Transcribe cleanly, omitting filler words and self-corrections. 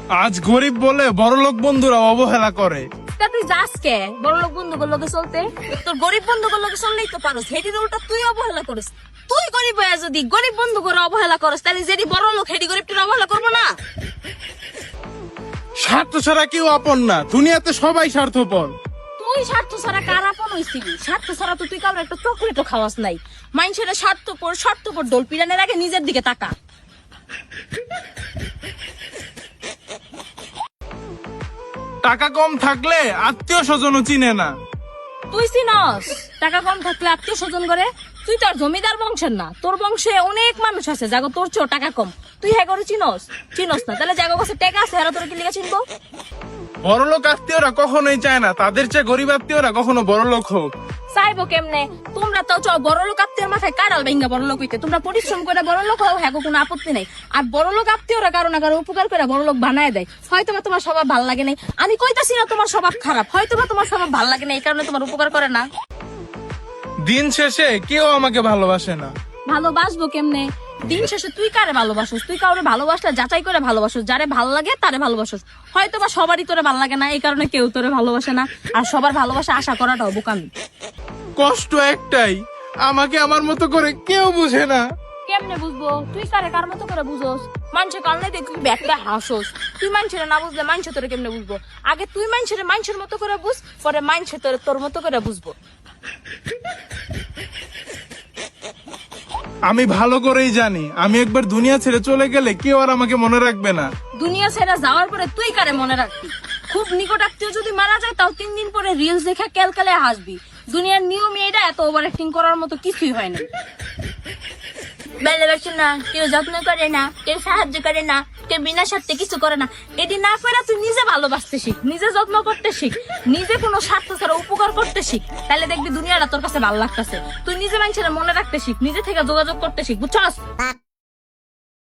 আজ গরিব বলে বড়লোক বন্ধুরা অবহেলা করে। তা তুই যাস কে বড় লোক বন্ধুগুলোর লগে চলতে? তোর গরিব বন্ধুগুলোর লগে চললেই তো পারোস, হেডির উল্টা তুই অবহেলা করিস। তুই গরিব হয়ে যদি গরিব বন্ধু করে অবহেলা করিস, তাহলে যেটি বড় লোক হেডি গরিবটির অবহেলা করবো না? স্বার্থ ছাড়া কেউ আপন না, দুনিয়াতে সবাই স্বার্থপর। তুই স্বার্থ ছাড়া কার আপন হইছিলি? স্বার্থ ছাড়া তো তুই কারোর একটা চকলেটও খাওয়াস নাই। মানুষের স্বার্থপর ডোল পিরানের আগে নিজের দিকে তাকা। টাকা কম থাকলে আত্মীয় স্বজনও চিনে না। তুই চিনস টাকা কম থাকলে আত্মীয় স্বজন করে? তুই তো আর জমিদার বংশের না, তোর বংশে অনেক মানুষ আছে যাগো তোর চেয়েও টাকা কম। তুই হ্যাঁ করে চিনস না? তাহলে জাগো কাছে টাকা আছে, এরা তোর কি লিখা চিনবো? বড়লোক আত্মীয়রা কখনোই চায় না তাদের চেয়ে গরিব আত্মীয়রা কখনো বড়লোক হোক। চাইবো কেমনে? তোমরা তো বড় লোক আত্মীয়র মাথায় কারাল ভেঙ্গা বড় লোক হইতে। তোমরা পরিশ্রম করে বড় লোক হও, হ্যাঁ কোনো আপত্তি নেই। আর বড় লোক আত্মীয়রা কারো না কারো উপকার করে বড় লোক বানায় দেয়। হয়তো বা তোমার স্বভাব ভালো লাগে নাই, আমি কইতাছি না তোমার স্বভাব খারাপ, হয়তো বা তোমার স্বভাব ভালো লাগে না, এই কারণে তোমার উপকার করে না। দিন শেষে কেউ আমাকে ভালোবাসে না। ভালোবাসবো কেমনে? দিন শেষে তুই কারে ভালোবাসোস? তুই কাউরে ভালোবাসলে যাচাই করে ভালোবাসোস, যারে ভাল লাগে তারে ভালোবাসোস। হয়তো বা সবারই তোরে ভাল লাগে না, এই কারণে কেউ তোরে ভালোবাসে না। আর সবার ভালোবাসা আশা করাটাও বোকামি। কষ্ট একটাই, আমাকে আমার মতো করে কেউ বুঝে না। কেমনে বুঝবো? তুই কারে কার মতো করে বুঝোস? মানুষের কারণে তুই ব্যাগটা হাসোস। তুই মানুষের না বুঝলে মানুষ তোরে কেমনে বুঝবো? আগে তুই মানুষের মতো করে বুঝ, পরে মানুষ তোর মতো করে বুঝবো। আমি ভালো করেই জানি আমি একবার দুনিয়া ছেড়ে চলে গেলে কেউ আর আমাকে মনে রাখবে না। দুনিয়া ছেড়ে যাওয়ার পরে তুই কারে মনে রাখবি? খুব নিকট আত্মীয় যদি মারা যায়, তাও 3 দিন পরে রিলস দেখে ক্যালকালে হাসবি। দুনিয়ার নিয়মে এটা এত ওভার অ্যাক্টিং করার মতো কিছুই হয় না। ভালোবাসে না, কেউ যত্ন করে না, কেউ সাহায্য করে না, কেউ বিনা স্বার্থে কিছু করে না। এটি না করে তুই নিজে ভালোবাসতে শিখ, নিজে যত্ন করতে শিখ, নিজে কোনো স্বার্থ ছাড়া উপকার করতে শিখ। তাহলে দেখবি দুনিয়াটা তোর কাছে ভালো লাগতেছে। তুই নিজে মানুষের মনে রাখতে শিখ, নিজে থেকে যোগাযোগ করতে শিখ, বুঝছস?